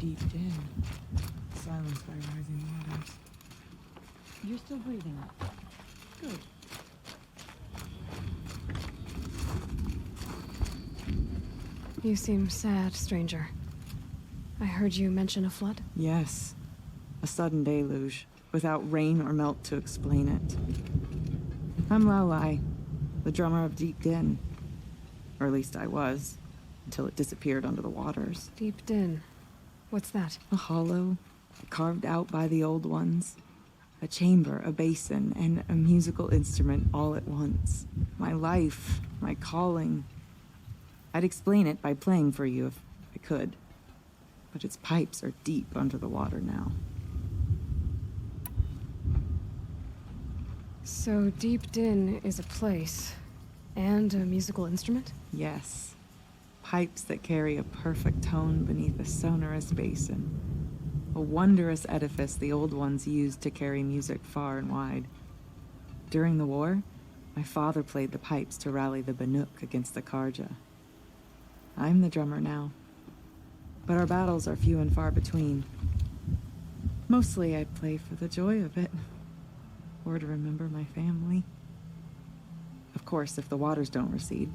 deep in, silenced by rising waters. You're still breathing. Good. You seem sad, stranger. I heard you mention a flood? Yes. A sudden deluge, without rain or melt to explain it. I'm Aloy, the drummer of Deep Din. Or at least I was, until it disappeared under the waters. Deep Din. What's that? A hollow, carved out by the old ones. A chamber, a basin, and a musical instrument all at once. My life, my calling. I'd explain it by playing for you if I could. But its pipes are deep under the water now. So Deep Din is a place, and a musical instrument? Yes. Pipes that carry a perfect tone beneath a sonorous basin. A wondrous edifice the old ones used to carry music far and wide. During the war, my father played the pipes to rally the Banuk against the Karja. I'm the drummer now. But our battles are few and far between. Mostly I play for the joy of it. Or to remember my family. Of course, if the waters don't recede,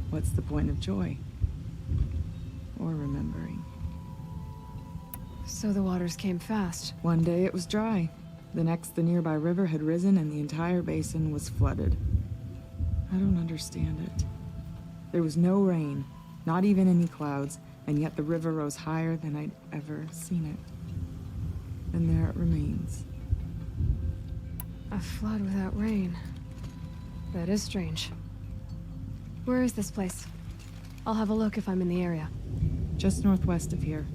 what's the point of joy? Or remembering? So the waters came fast. One day it was dry. The next, the nearby river had risen and the entire basin was flooded. I don't understand it. There was no rain, not even any clouds, and yet the river rose higher than I'd ever seen it. And there it remains. A flood without rain. That is strange. Where is this place? I'll have a look if I'm in the area. Just northwest of here.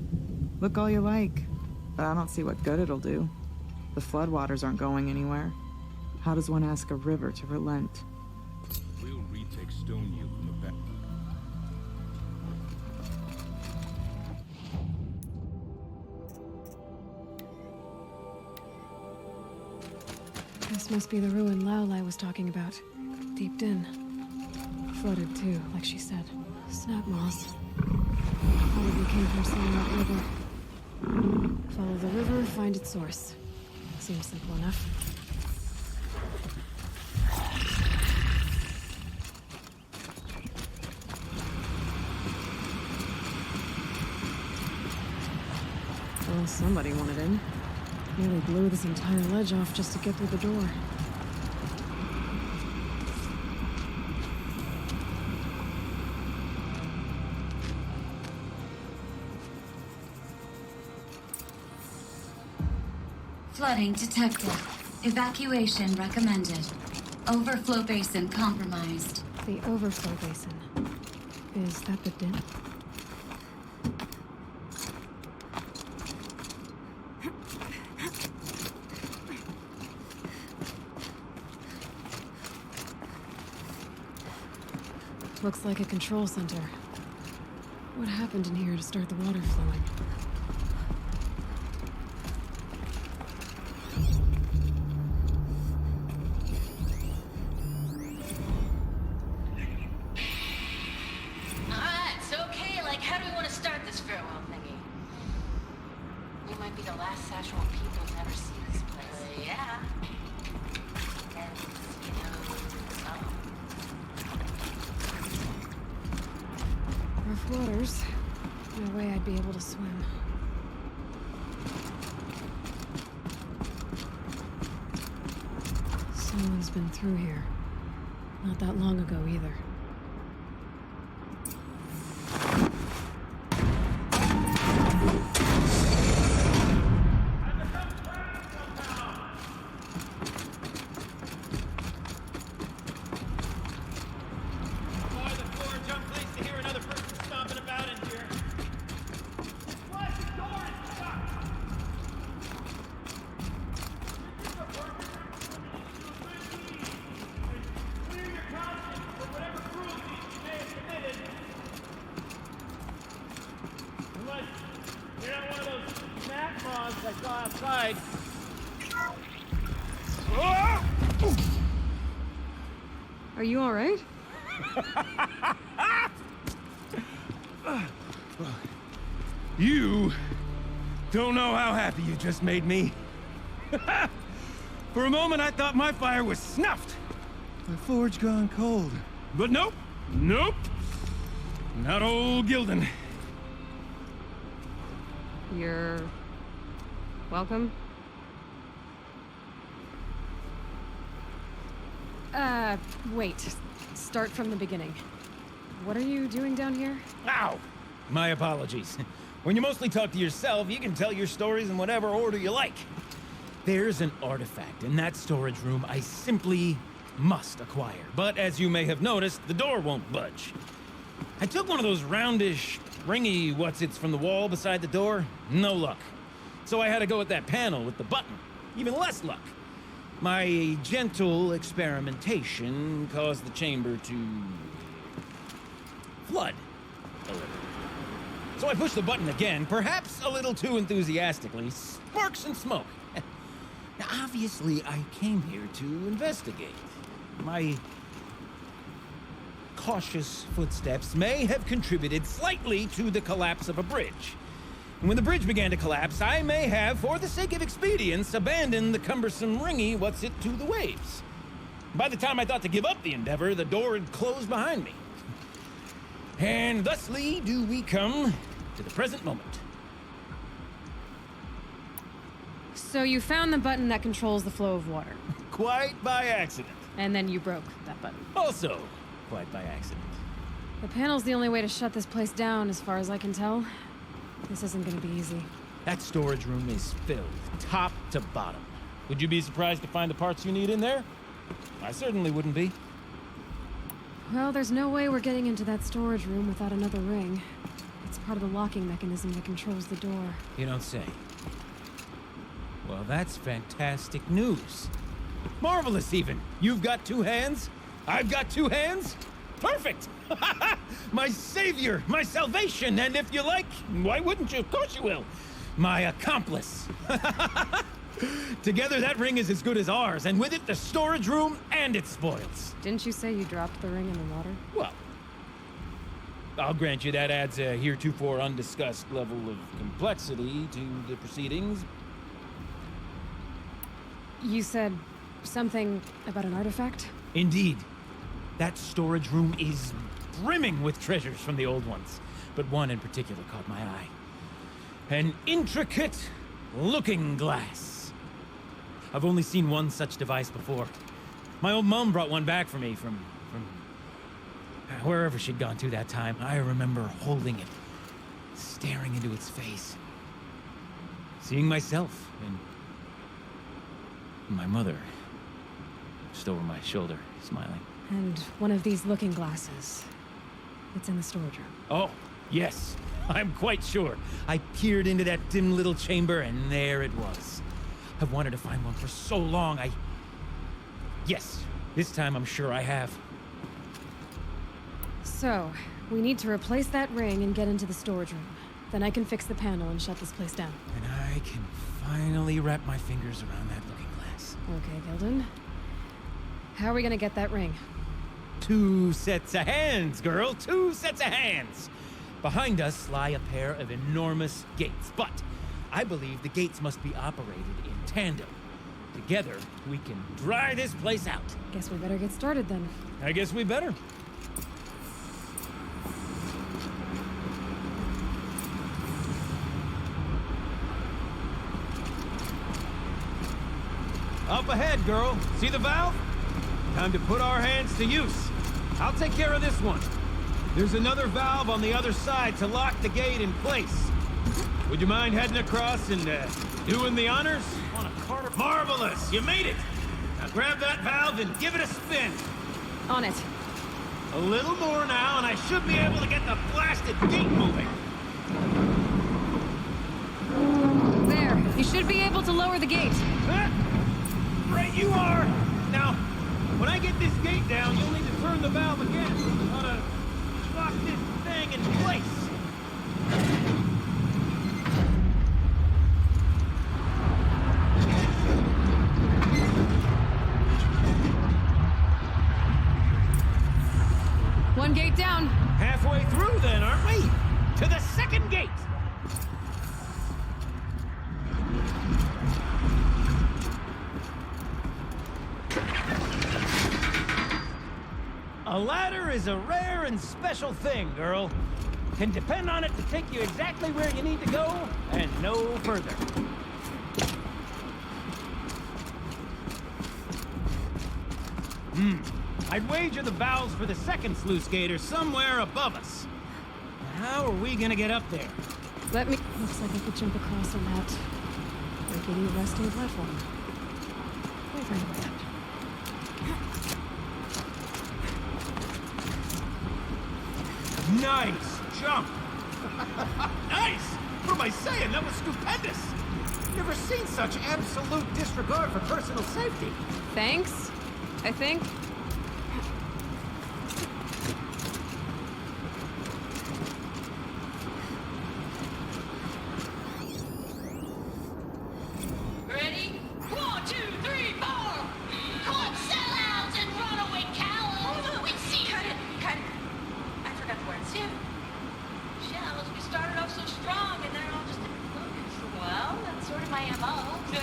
Look all you like, but I don't see what good it'll do. The floodwaters aren't going anywhere. How does one ask a river to relent? We'll retake Stone from the back. This must be the ruin Aloy was talking about. Deep Din. Flooded too, like she said. Snap moss. Probably came from somewhere upriver. Follow the river, find its source. Seems simple enough. Well, somebody wanted in. Nearly blew this entire ledge off just to get through the door. Flooding detected. Evacuation recommended. Overflow basin compromised. The overflow basin. Is that the din? Looks like a control center. What happened in here to start the water flowing? It's okay. Like, how do we want to start this farewell thingy? We might be the last Sassual people to ever see this place. Yeah. And, Rough waters. No way I'd be able to swim. Someone's been through here. Not that long ago either. I saw outside. Are you all right? You don't know how happy you just made me. For a moment, I thought my fire was snuffed. My forge gone cold. But nope, nope. Not old Gildan. You're... welcome? Wait. Start from the beginning. What are you doing down here? Ow! My apologies. When you mostly talk to yourself, you can tell your stories in whatever order you like. There's an artifact in that storage room I simply must acquire. But as you may have noticed, the door won't budge. I took one of those roundish, ringy what's-its from the wall beside the door. No luck. So I had to go with that panel with the button. Even less luck. My gentle experimentation caused the chamber to... flood a little. So I pushed the button again, perhaps a little too enthusiastically. Sparks and smoke. Now, obviously, I came here to investigate. My cautious footsteps may have contributed slightly to the collapse of a bridge. And when the bridge began to collapse, I may have, for the sake of expedience, abandoned the cumbersome ringy what's-it to the waves. By the time I thought to give up the endeavor, the door had closed behind me. And thusly do we come to the present moment. So you found the button that controls the flow of water. Quite by accident. And then you broke that button. Also, quite by accident. The panel's the only way to shut this place down, as far as I can tell. This isn't gonna be easy. That storage room is filled, top to bottom. Would you be surprised to find the parts you need in there? I certainly wouldn't be. Well, there's no way we're getting into that storage room without another ring. It's part of the locking mechanism that controls the door. You don't say. Well, that's fantastic news. Marvelous, even. You've got two hands. I've got two hands. Perfect! My savior, my salvation, and if you like, why wouldn't you? Of course you will. My accomplice. Together, that ring is as good as ours, and with it, the storage room and its spoils. Didn't you say you dropped the ring in the water? Well, I'll grant you that adds a heretofore undiscussed level of complexity to the proceedings. You said something about an artifact? Indeed. That storage room is brimming with treasures from the old ones, but one in particular caught my eye. An intricate looking glass. I've only seen one such device before. My old mum brought one back for me from wherever she'd gone to that time. I remember holding it, staring into its face, seeing myself and my mother just over my shoulder, smiling. And one of these looking glasses. It's in the storage room. Oh, yes. I'm quite sure. I peered into that dim little chamber, and there it was. I've wanted to find one for so long, Yes, this time I'm sure I have. So, we need to replace that ring and get into the storage room. Then I can fix the panel and shut this place down. And I can finally wrap my fingers around that looking glass. Okay, Gildan. How are we gonna get that ring? 2 sets of hands, girl. 2 sets of hands. Behind us lie a pair of enormous gates, but I believe the gates must be operated in tandem. Together, we can dry this place out. Guess we better get started then. I guess we better. Up ahead, girl. See the valve? Time to put our hands to use. I'll take care of this one. There's another valve on the other side to lock the gate in place. Would you mind heading across and doing the honors? On a cart. Marvelous! You made it! Now grab that valve and give it a spin. On it. A little more now, and I should be able to get the blasted gate moving. There. You should be able to lower the gate. Right you are! Now, when I get this gate down, you'll need to turn the valve again. Ought to lock this thing in place. One gate down. Halfway through then, aren't we? To the second gate! A ladder is a rare and special thing, girl. Can depend on it to take you exactly where you need to go, and no further. I'd wager the valves for the second sluice gate are somewhere above us. How are we gonna get up there? Let me... Looks like I could jump across on that rickety resting platform. Wait for that. Nice jump! Nice! What am I saying? That was stupendous! Never seen such absolute disregard for personal safety. Thanks, I think. Ready? 1, 2, 3, 4! Caught sellouts and runaway cowards! Wait, see, cut it! I forgot the words. Yeah. Shells, we started off so strong and they're all just in focus. Well, that's sort of my MO. No.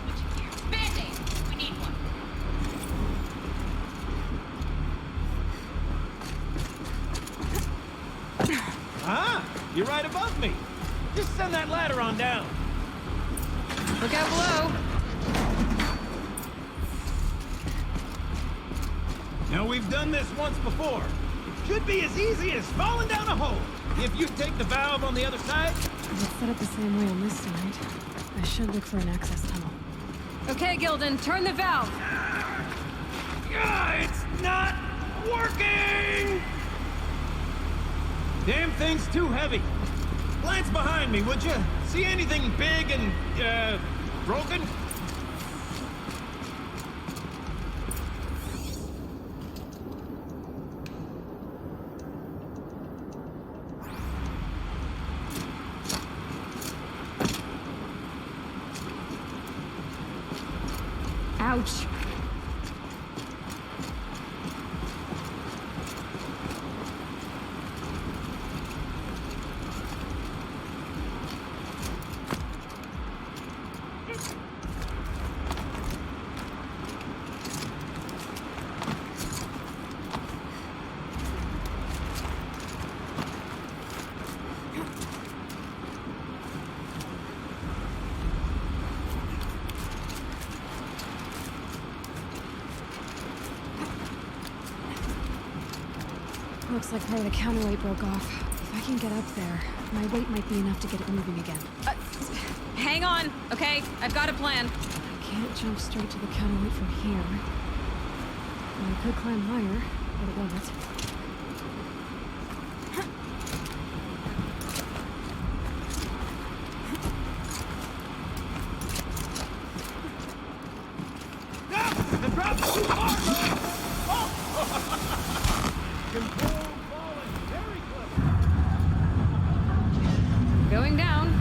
Switching gears. Band-aid! We need one. Ah, you're right above me. Just send that ladder on down. Look out below. Now, we've done this once before. It should be as easy as falling down a hole. If you take the valve on the other side... If it's set up the same way on this side, I should look for an access tunnel. Okay, Gildan, turn the valve. It's not working! Damn thing's too heavy. Glance behind me, would you? See anything big and, broken? Ouch. Looks like part of the counterweight broke off. If I can get up there, my weight might be enough to get it moving again. Hang on, okay? I've got a plan. I can't jump straight to the counterweight from here. I could climb higher, but it won't. The drop's too hard! Control falling. Very clever. Going down.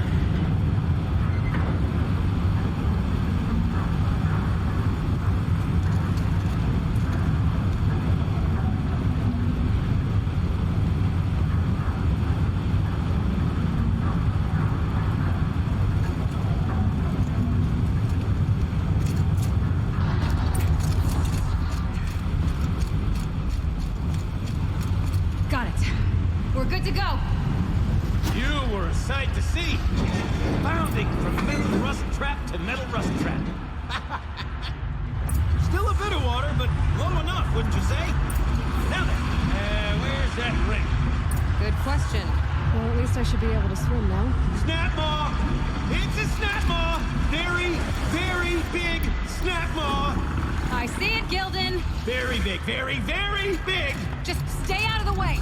Got it. We're good to go. You were a sight to see. Bounding from metal rust trap to metal rust trap. Still a bit of water, but low enough, wouldn't you say? Now then, where's that ring? Good question. Well, at least I should be able to swim now. Snap maw! It's a snap maw! Very, very big snap maw! I see it, Gildan. Very big, very, very big! Just stay out of the way.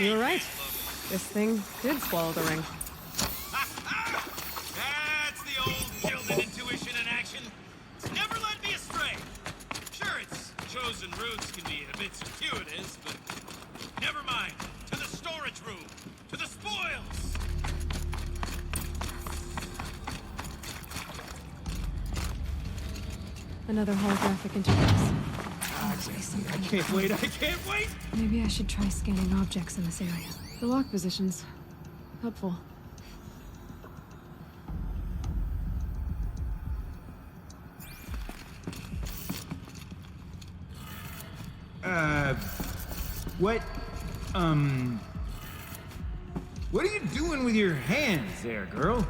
You were right. This thing did swallow the ring. That's the old gilded intuition in action. It's never led me astray. Sure, its chosen routes can be a bit circuitous, but never mind. To the storage room. To the spoils. Another holographic interface. I can't wait, I can't wait! Maybe I should try scanning objects in this area. The lock positions. Helpful. What are you doing with your hands there, girl?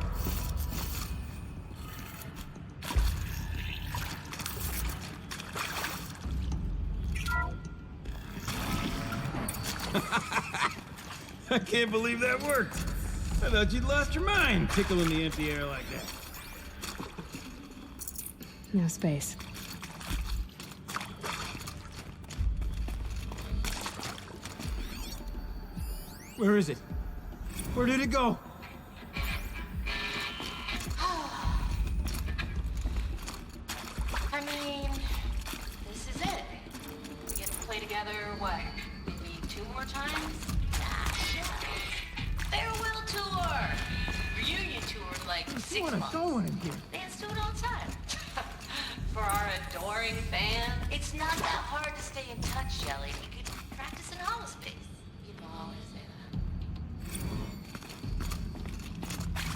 I can't believe that worked. I thought you'd lost your mind tickling the empty air like that. No space. Where is it? Where did it go? I mean, this is it. We get to play together, what, maybe 2 more times? Nah, shit. Farewell tour! Reunion tour, like 6 months. Going in here. Bands do it all the time. For our adoring fan, it's not that hard to stay in touch, Shelley. You could practice in holospace. People always say that.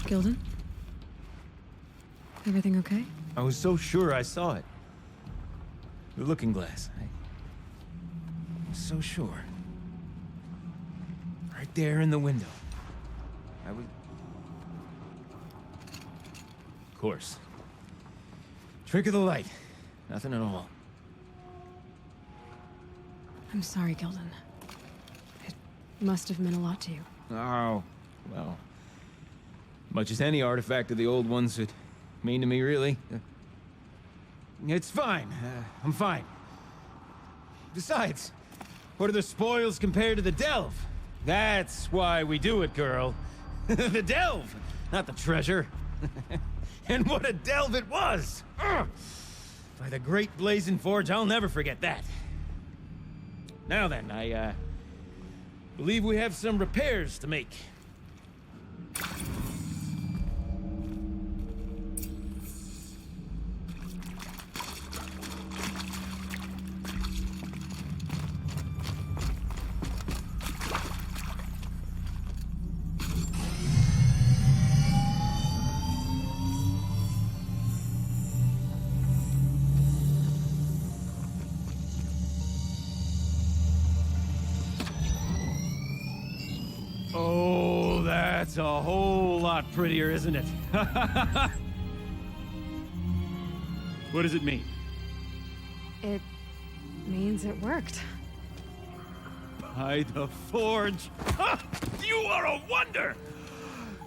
Gilden? Everything okay? I was so sure I saw it. The looking glass. I was so sure. Right there in the window. I was... Of course. Trick of the light. Nothing at all. I'm sorry, Gilden. It must have meant a lot to you. Oh, well. Much as any artifact of the old ones would mean to me, really. It's fine. I'm fine. Besides, what are the spoils compared to the delve? That's why we do it, girl. The delve, not the treasure. And what a delve it was! Ugh. By the great blazing forge, I'll never forget that. Now then, I believe we have some repairs to make. Oh, that's a whole lot prettier, isn't it? What does it mean? It means it worked. By the forge. Ha! You are a wonder!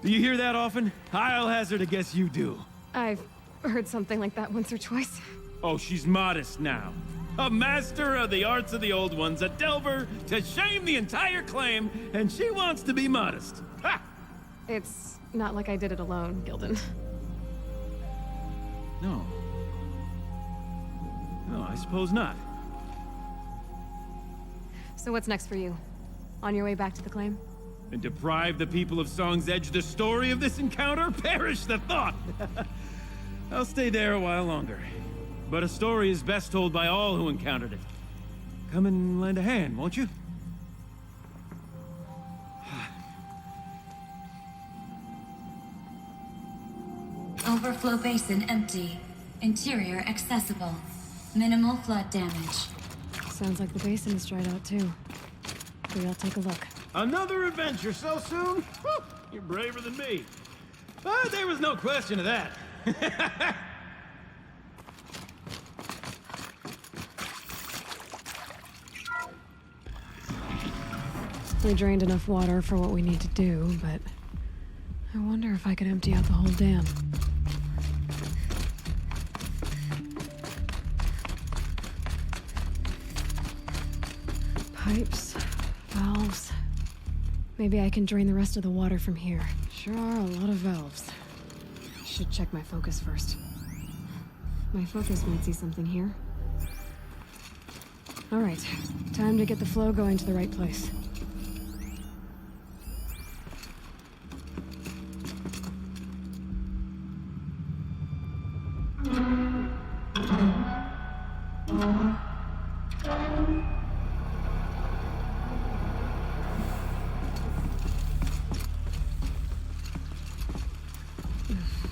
Do you hear that often? I'll hazard a guess you do. I've heard something like that once or twice. Oh, she's modest now. A master of the arts of the old ones, a delver to shame the entire claim, and she wants to be modest. Ha! It's not like I did it alone, Gilden. No. No, I suppose not. So what's next for you? On your way back to the claim? And deprive the people of Song's Edge the story of this encounter? Perish the thought! I'll stay there a while longer. But a story is best told by all who encountered it. Come and lend a hand, won't you? Overflow basin empty. Interior accessible. Minimal flood damage. Sounds like the basin is dried out too. Maybe I'll take a look. Another adventure so soon? Whew, you're braver than me. But there was no question of that. We drained enough water for what we need to do, but I wonder if I could empty out the whole dam. Pipes, valves, Maybe I can drain the rest of the water from here. Sure are a lot of valves. Should check my focus first. My focus might see something here. All right, time to get the flow going to the right place.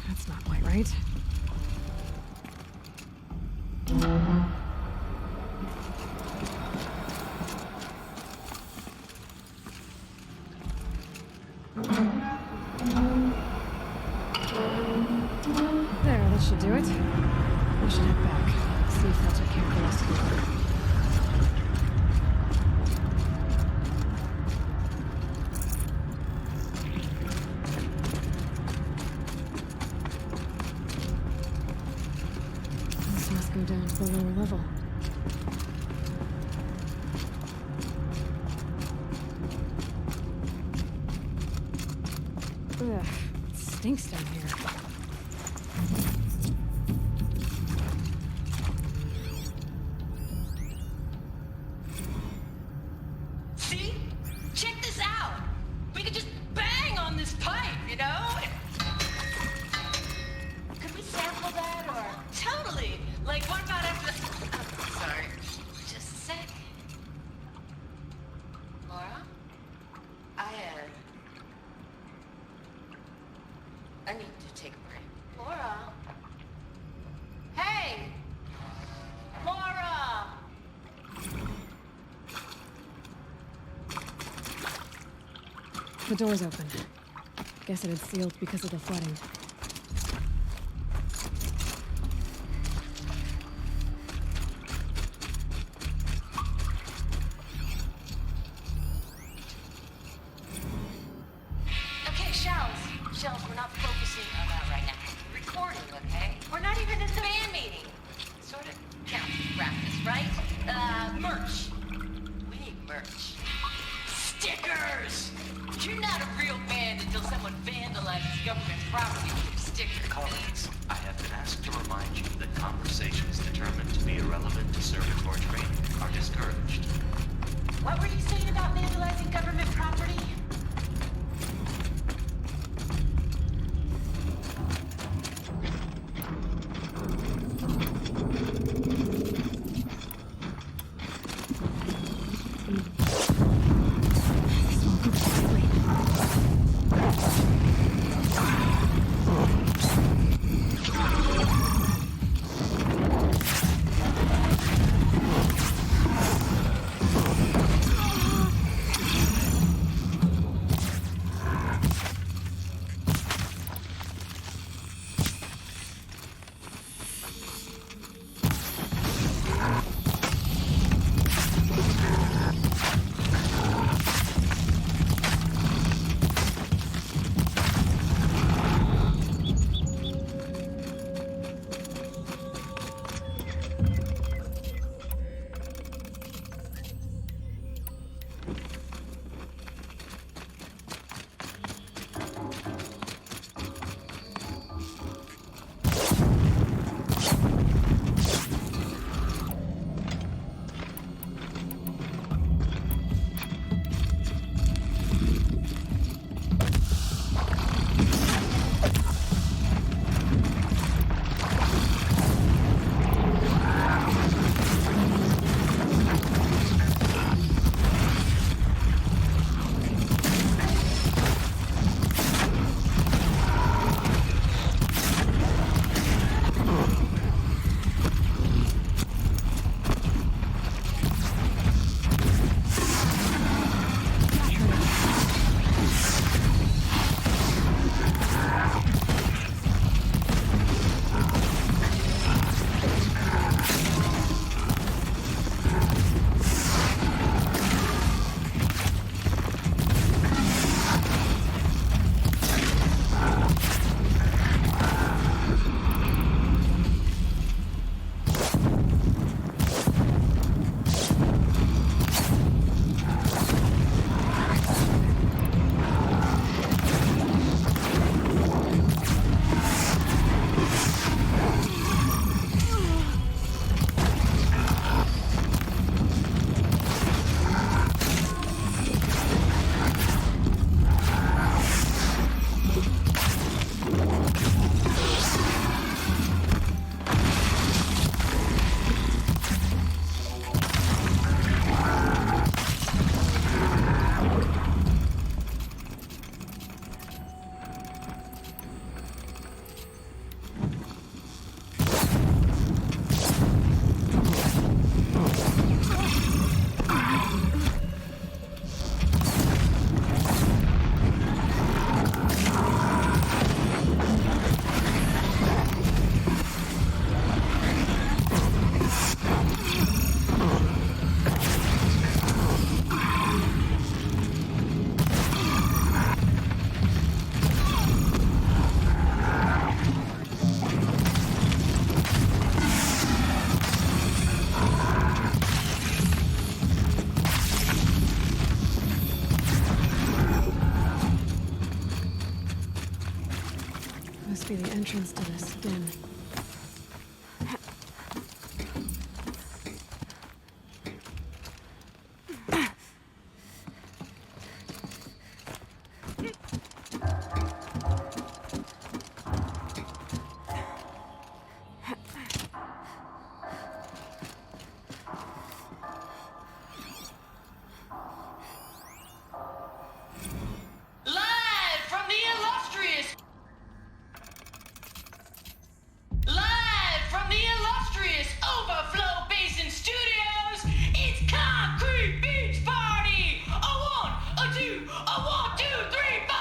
That's not quite right. There, that should do it. I should head back. See if that took care of the rest of the water. This must go down to the lower level. Ugh, it stinks down here. See? Check this out. We could just bang on this pipe, you know? Could we sample that or? Totally. Like, what about after the... sorry. Just a sec. Laura? I need to take a break. Laura? Hey! Laura! The door's open. Guess it had sealed because of the flooding. Okay, Shells, we're not focusing on that right now. We're recording, okay? We're not even in the band meeting. Sort of counts as practice, right? Merch. We need merch. Stickers! You're not a real band until someone vandalizes government property with your sticker. Colleagues, I have been asked to remind you that conversations determined to be irrelevant to servitor training are discouraged. What were you saying about vandalizing government property? entrance to this den. Live from the illustrious Overflow Basin Studios, it's Concrete Beach Party! A one, a two, a 1, 2, 3, 4!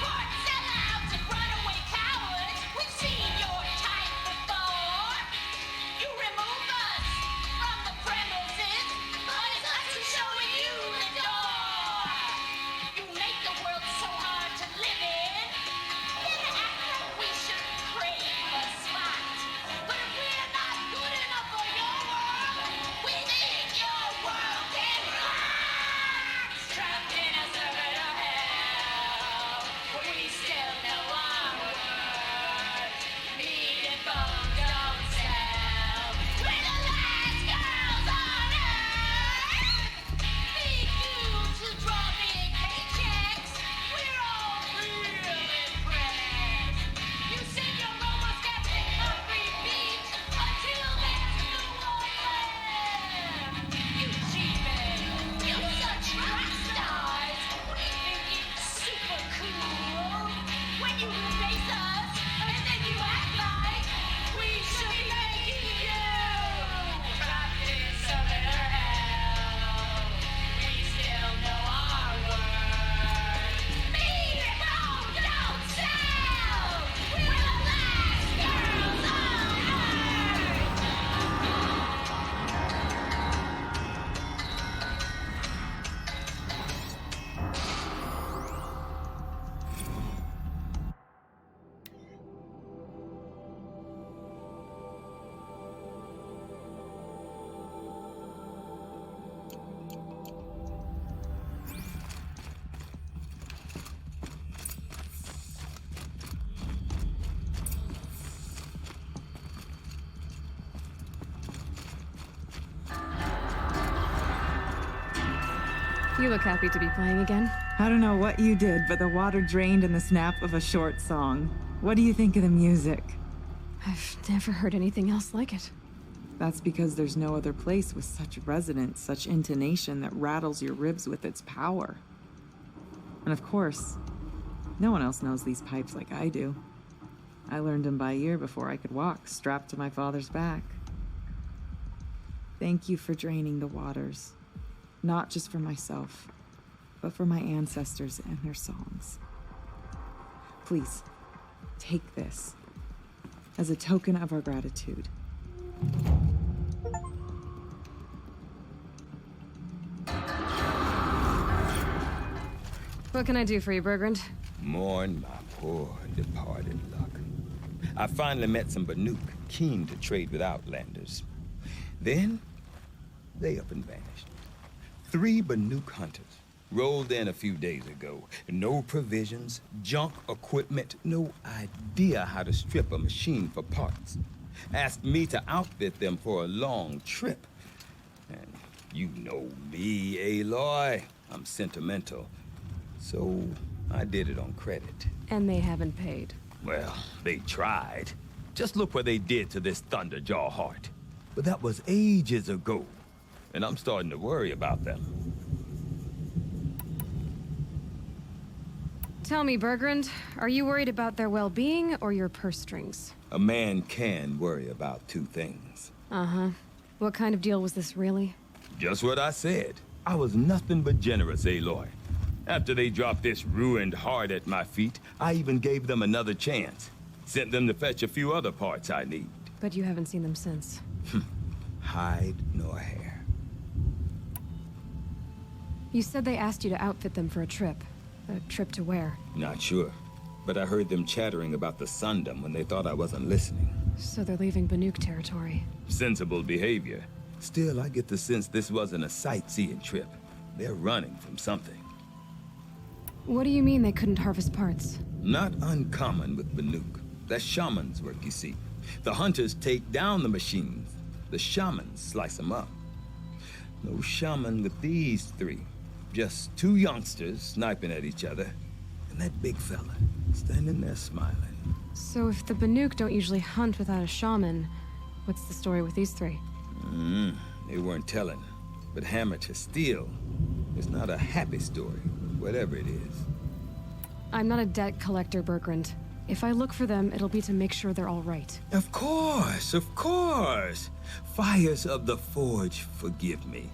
Court sellouts and runaway cowards, we've seen your type before. You remove us from the premises, but it's us who's showing you the door. You make the world so hard to live in. Then act like we should crave a spot. But if we're not good enough for your world, we think your world can rock. Trapped in a circuit of hell, we still know our worth. Meat and bones don't sell. We're the last girls on earth. Big dudes who draw big paychecks. We're all real impressed. You sing your almost epic Concrete Beach until there's no one left. You cheapen. You such rock stars. We think it's super cool when you replace us and then you act like we should be making you. Trapped in southern hell, we still know our worth. Meat and bones don't sell. We're the last girls on earth. You look happy to be playing again. I don't know what you did, but the water drained in the snap of a short song. What do you think of the music? I've never heard anything else like it. That's because there's no other place with such resonance, such intonation that rattles your ribs with its power. And of course, no one else knows these pipes like I do. I learned them by ear before I could walk, strapped to my father's back. Thank you for draining the waters. Not just for myself, but for my ancestors and their songs. Please, take this as a token of our gratitude. What can I do for you, Bergrand? Mourn my poor departed luck. I finally met some Banuk, keen to trade with Outlanders. Then, they up and vanished. 3 Banuk hunters rolled in a few days ago. No provisions, junk equipment, no idea how to strip a machine for parts. Asked me to outfit them for a long trip. And you know me, Aloy. I'm sentimental. So I did it on credit. And they haven't paid. Well, they tried. Just look what they did to this Thunderjaw heart. But that was ages ago. And I'm starting to worry about them. Tell me, Bergrand, are you worried about their well-being or your purse strings? A man can worry about 2 things. Uh-huh. What kind of deal was this, really? Just what I said. I was nothing but generous, Aloy. After they dropped this ruined heart at my feet, I even gave them another chance. Sent them to fetch a few other parts I need. But you haven't seen them since. Hide nor hair. You said they asked you to outfit them for a trip. A trip to where? Not sure. But I heard them chattering about the Sundom when they thought I wasn't listening. So they're leaving Banuk territory. Sensible behavior. Still, I get the sense this wasn't a sightseeing trip. They're running from something. What do you mean they couldn't harvest parts? Not uncommon with Banuk. That's shaman's work, you see. The hunters take down the machines. The shamans slice them up. No shaman with these three. Just two youngsters sniping at each other. And that big fella standing there smiling. So if the Banuk don't usually hunt without a shaman, what's the story with these three? They weren't telling. But hammer to steel is not a happy story, whatever it is. I'm not a debt collector, Bergrand. If I look for them, it'll be to make sure they're all right. Of course, of course. Fires of the Forge, forgive me.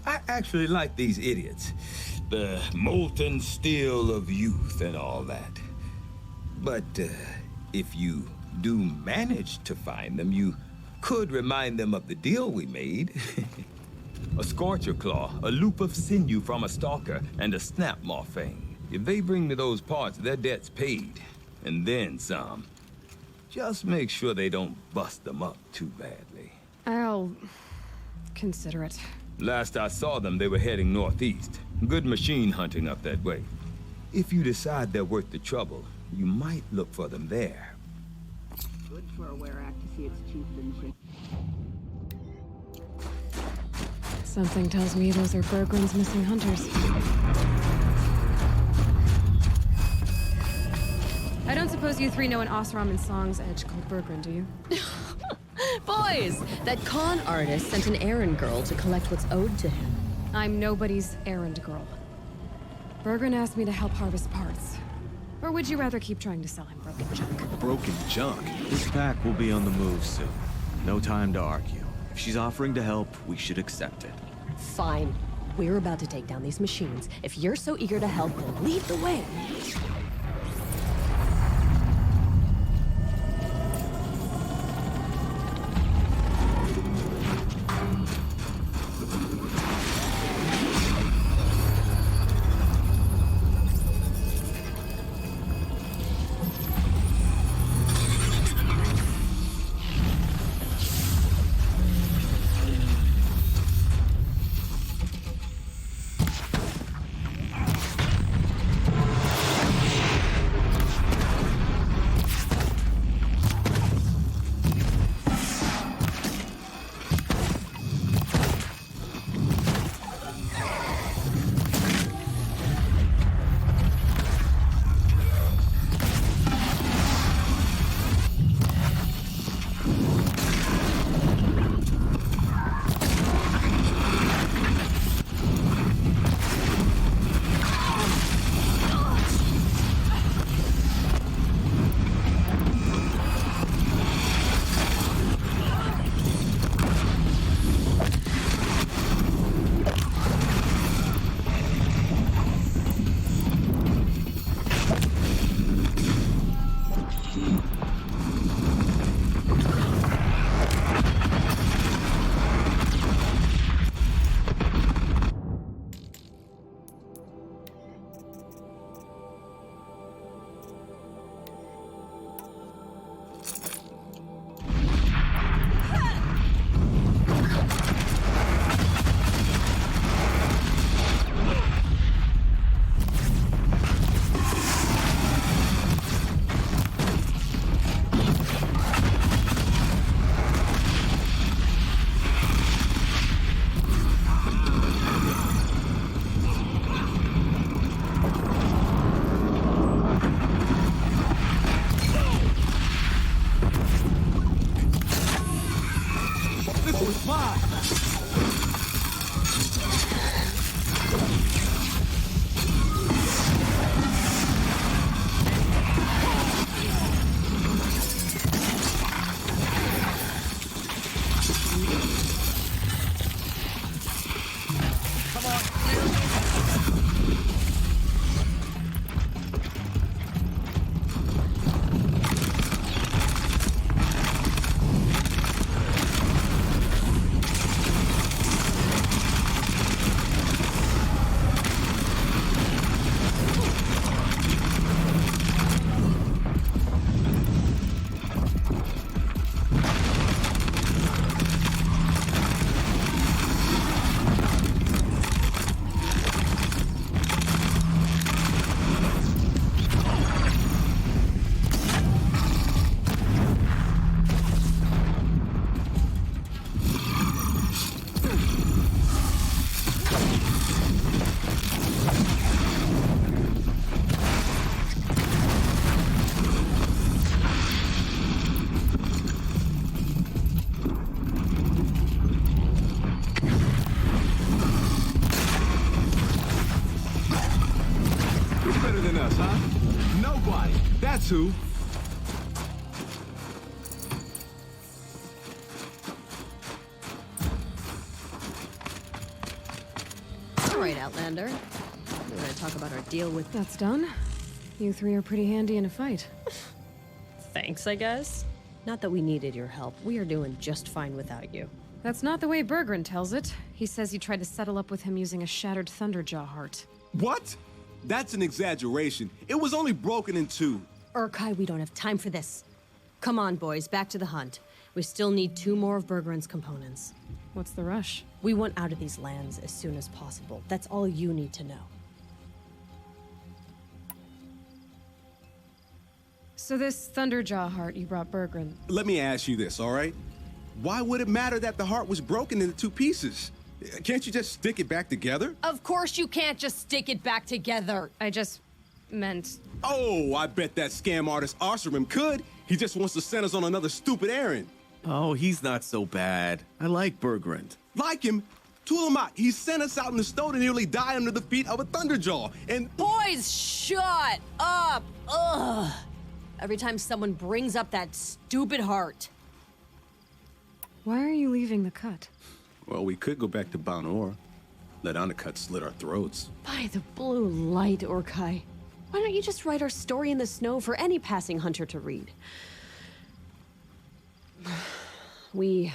I actually like these idiots. The molten steel of youth and all that. But if you do manage to find them, you could remind them of the deal we made. A scorcher claw, a loop of sinew from a stalker, and a snap maw fang. If they bring me those parts, their debt's paid. And then some. Just make sure they don't bust them up too badly. I'll consider it. Last I saw them, they were heading northeast. Good machine hunting up that way. If you decide they're worth the trouble, you might look for them there. Good for a were-act to see its chieftainship. Something tells me those are Bergrand's missing hunters. I don't suppose you three know an Osram in Song's Edge called Bergrand, do you? Boys, that con artist sent an errand girl to collect what's owed to him. I'm nobody's errand girl. Bergrand asked me to help harvest parts. Or would you rather keep trying to sell him broken junk? Broken junk? This pack will be on the move soon. No time to argue. If she's offering to help, we should accept it. Fine. We're about to take down these machines. If you're so eager to help, then lead the way. That's who. All right, Outlander. We're gonna talk about our deal with... That's done. You three are pretty handy in a fight. Thanks, I guess. Not that we needed your help. We are doing just fine without you. That's not the way Berggren tells it. He says you tried to settle up with him using a shattered Thunderjaw heart. What? That's an exaggeration. It was only broken in two. Urkai, we don't have time for this. Come on, boys, back to the hunt. We still need 2 more of Berggren's components. What's the rush? We want out of these lands as soon as possible. That's all you need to know. So this Thunderjaw heart you brought Berggren... Let me ask you this, all right? Why would it matter that the heart was broken into 2 pieces? Can't you just stick it back together? Of course you can't just stick it back together. I just meant... Oh, I bet that scam artist Arsarim could. He just wants to send us on another stupid errand. Oh, he's not so bad. I like Berggren. Like him? Tulamat, he sent us out in the snow to nearly die under the feet of a Thunderjaw, and... Boys, shut up! Ugh! Every time someone brings up that stupid heart. Why are you leaving the cut? Well, we could go back to Banor. Let Undercut slit our throats. By the blue light, Urkai. Why don't you just write our story in the snow for any passing hunter to read? We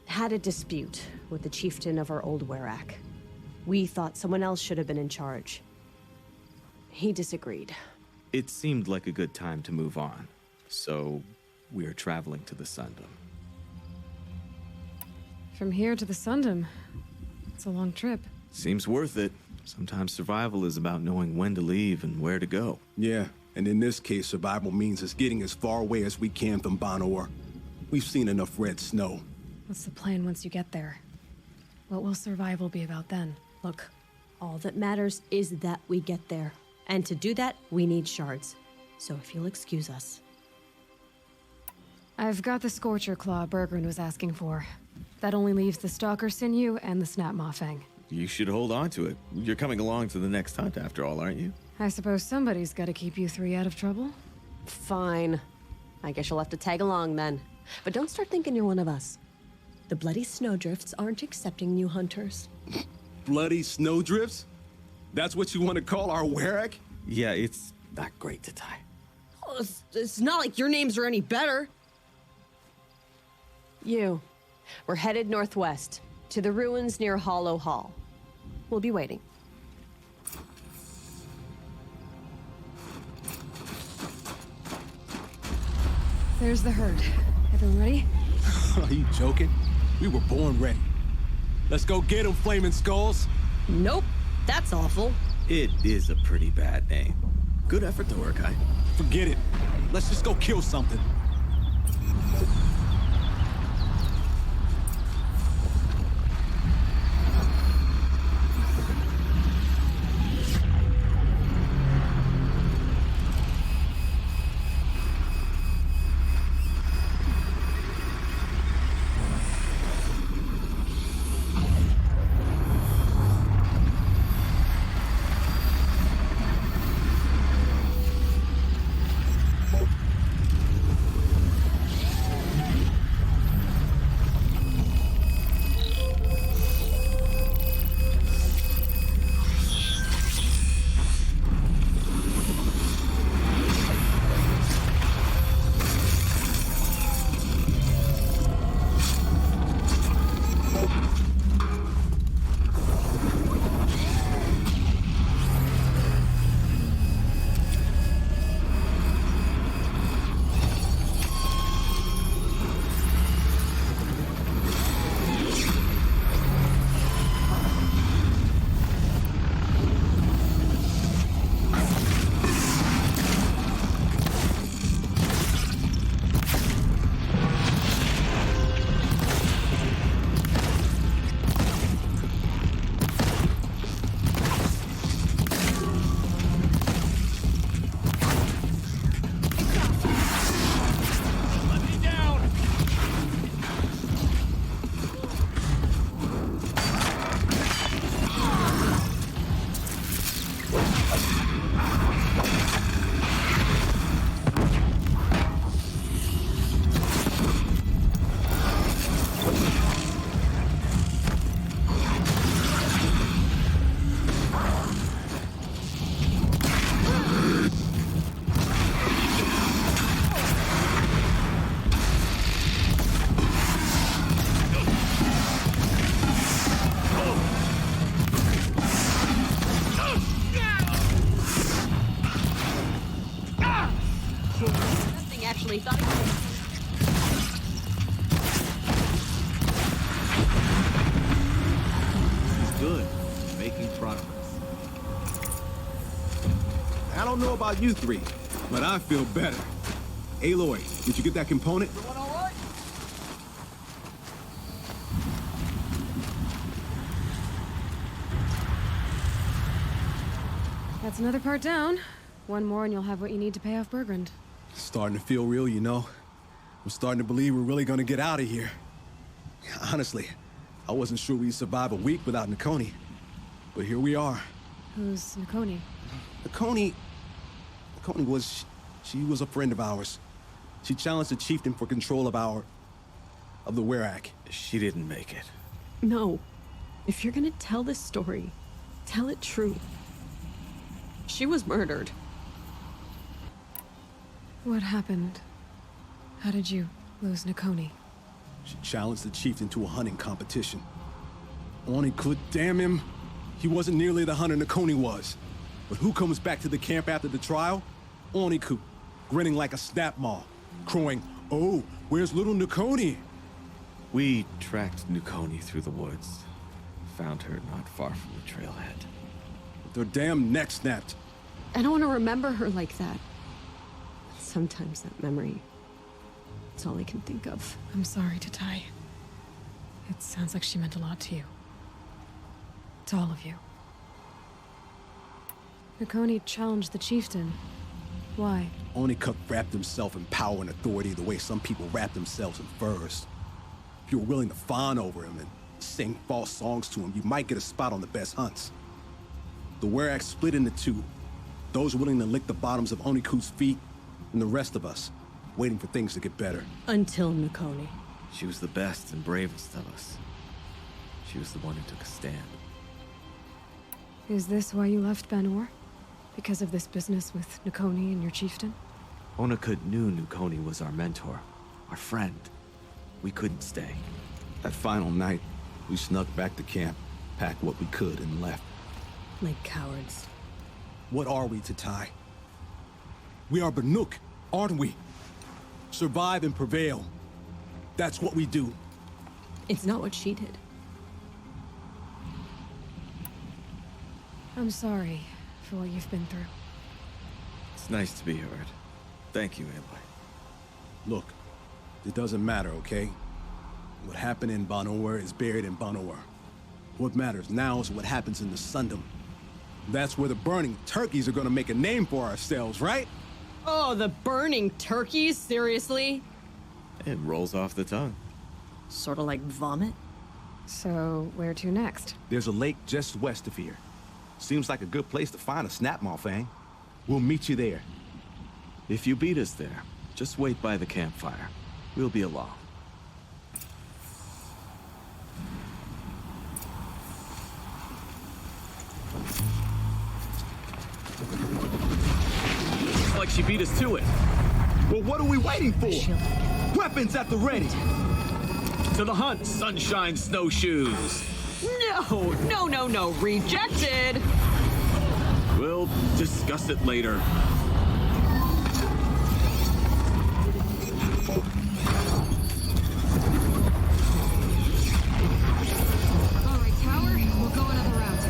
had a dispute with the chieftain of our old Werak. We thought someone else should have been in charge. He disagreed. It seemed like a good time to move on, so we're traveling to the Sundom. From here to the Sundom. It's a long trip. Seems worth it. Sometimes survival is about knowing when to leave and where to go. Yeah, and in this case, survival means us getting as far away as we can from Banor. We've seen enough red snow. What's the plan once you get there? What will survival be about then? Look, all that matters is that we get there. And to do that, we need shards. So if you'll excuse us. I've got the Scorcher Claw Berggren was asking for. That only leaves the Stalker Sinew and the Snap Maw Fang. You should hold on to it. You're coming along to the next hunt after all, aren't you? I suppose somebody's got to keep you 3 out of trouble. Fine. I guess you'll have to tag along then. But don't start thinking you're one of us. The Bloody Snowdrifts aren't accepting new hunters. Bloody Snowdrifts? That's what you want to call our Werak? Yeah, it's not great to tie. Oh, it's not like your names are any better. We're headed northwest, to the ruins near Hollow Hall. We'll be waiting. There's the herd. Everyone ready? Are you joking? We were born ready. Let's go get them, Flaming Skulls. Nope, that's awful. It is a pretty bad name. Good effort though, Urkai. Forget it. Let's just go kill something. actually thought it Good. Making progress. I don't know about you three, but I feel better. Aloy, did you get that component? That's another part down. One more and you'll have what you need to pay off Bergrand. Starting to feel real, you know. I'm starting to believe we're really gonna get out of here. Honestly, I wasn't sure we'd survive a week without Nakoni. But here we are. Who's Nakoni? Nakoni was... she was a friend of ours. She challenged the chieftain for control of the Werak. She didn't make it. No. If you're gonna tell this story, tell it true. She was murdered. What happened? How did you lose Nakoni? She challenged the chieftain to a hunting competition. Oni could, damn him. He wasn't nearly the hunter Nakoni was. But who comes back to the camp after the trial? Oniku, grinning like a snap maw, crowing, "Oh, where's little Nakoni?" We tracked Nakoni through the woods. Found her not far from the trailhead. With her damn neck snapped. I don't want to remember her like that. Sometimes that memory, it's all I can think of. I'm sorry, Tatai. It sounds like she meant a lot to you. To all of you. Nakoni challenged the chieftain. Why? Onikuk wrapped himself in power and authority the way some people wrap themselves in furs. If you were willing to fawn over him and sing false songs to him, you might get a spot on the best hunts. The Werak split into two. Those willing to lick the bottoms of Oniku's feet, and the rest of us, waiting for things to get better. Until Nakoni. She was the best and bravest of us. She was the one who took a stand. Is this why you left Banor? Because of this business with Nakoni and your chieftain? Onakut knew Nakoni was our mentor, our friend. We couldn't stay. That final night, we snuck back to camp, packed what we could, and left. Like cowards. What are we, Tatai? We are Banuk, aren't we? Survive and prevail. That's what we do. It's not what she did. I'm sorry for what you've been through. It's nice to be heard. Thank you, Aloy. Look, it doesn't matter, okay? What happened in Banor is buried in Banor. What matters now is what happens in the Sundom. That's where the burning turkeys are gonna make a name for ourselves, right? Oh, the burning turkeys? Seriously? It rolls off the tongue. Sorta like vomit? So, where to next? There's a lake just west of here. Seems like a good place to find a snapmaw fang. We'll meet you there. If you beat us there, just wait by the campfire. We'll be along. Looks like she beat us to it. Well, what are we waiting for? Weapons at the ready. To the hunt, sunshine snowshoes. No, rejected! We'll discuss it later. All right, Tower, we'll go another route.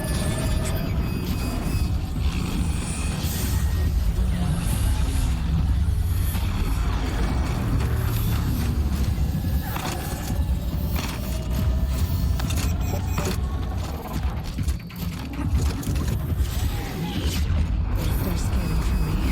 They're scanning for me.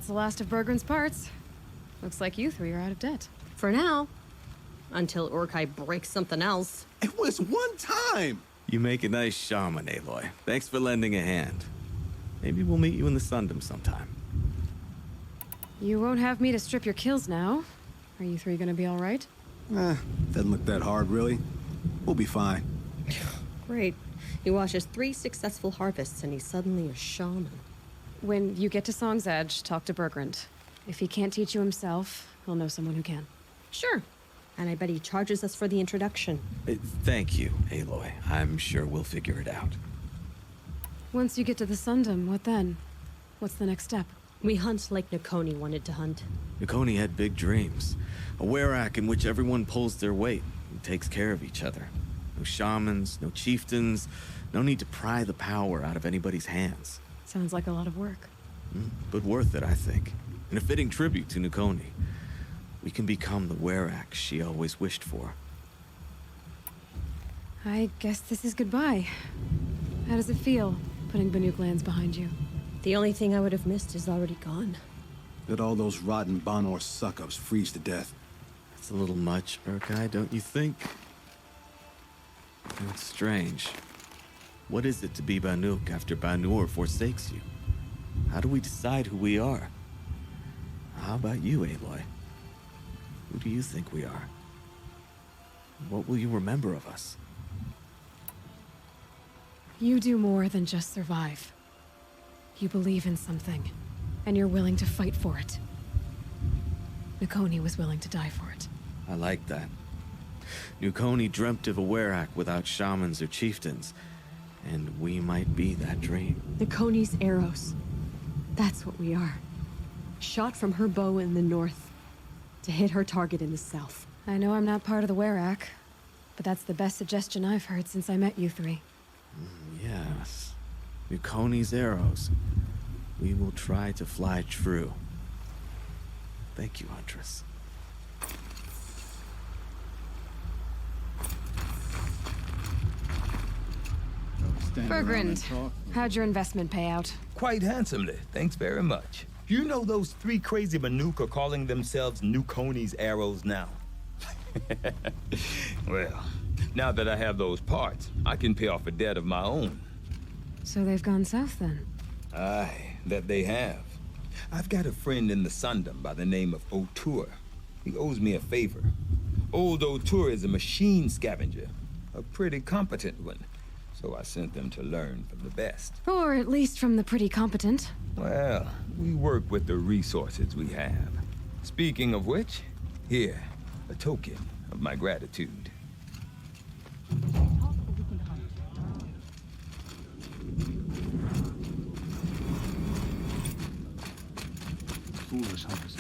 That's the last of Bergren's parts. Looks like you three are out of debt. For now. Until Urkai breaks something else. It was one time! You make a nice shaman, Aloy. Thanks for lending a hand. Maybe we'll meet you in the Sundom sometime. You won't have me to strip your kills now. Are you three gonna be all right? Doesn't look that hard, really. We'll be fine. Great. He watches 3 successful harvests and he's suddenly a shaman. When you get to Song's Edge, talk to Bergrand. If he can't teach you himself, he'll know someone who can. Sure. And I bet he charges us for the introduction. Thank you, Aloy. I'm sure we'll figure it out. Once you get to the Sundom, what then? What's the next step? We hunt like Nakoni wanted to hunt. Nakoni had big dreams. A werak in which everyone pulls their weight and takes care of each other. No shamans, no chieftains, no need to pry the power out of anybody's hands. Sounds like a lot of work. But worth it, I think. And a fitting tribute to Nakoni. We can become the werak she always wished for. I guess this is goodbye. How does it feel, putting Banuk lands behind you? The only thing I would have missed is already gone. Let all those rotten Banor suck-ups freeze to death. It's a little much, Urkai, don't you think? It's strange. What is it to be Banuk after Banur forsakes you? How do we decide who we are? How about you, Aloy? Who do you think we are? What will you remember of us? You do more than just survive. You believe in something, and you're willing to fight for it. Nakoni was willing to die for it. I like that. Nakoni dreamt of a werak without shamans or chieftains, and we might be that dream. Nakoni's arrows. That's what we are. Shot from her bow in the north, to hit her target in the south. I know I'm not part of the werak, but that's the best suggestion I've heard since I met you three. Yes. Nakoni's arrows. We will try to fly true. Thank you, Huntress. Bergrand, how'd your investment pay out? Quite handsomely, thanks very much. You know those 3 crazy Banuk are calling themselves Nakoni's arrows now? Well, now that I have those parts, I can pay off a debt of my own. So they've gone south then? Aye, that they have. I've got a friend in the Sundom by the name of O'Toole. He owes me a favor. Old O'Toole is a machine scavenger, a pretty competent one. So I sent them to learn from the best. Or at least from the pretty competent. Well, we work with the resources we have. Speaking of which, here, a token of my gratitude. Foolish hunters.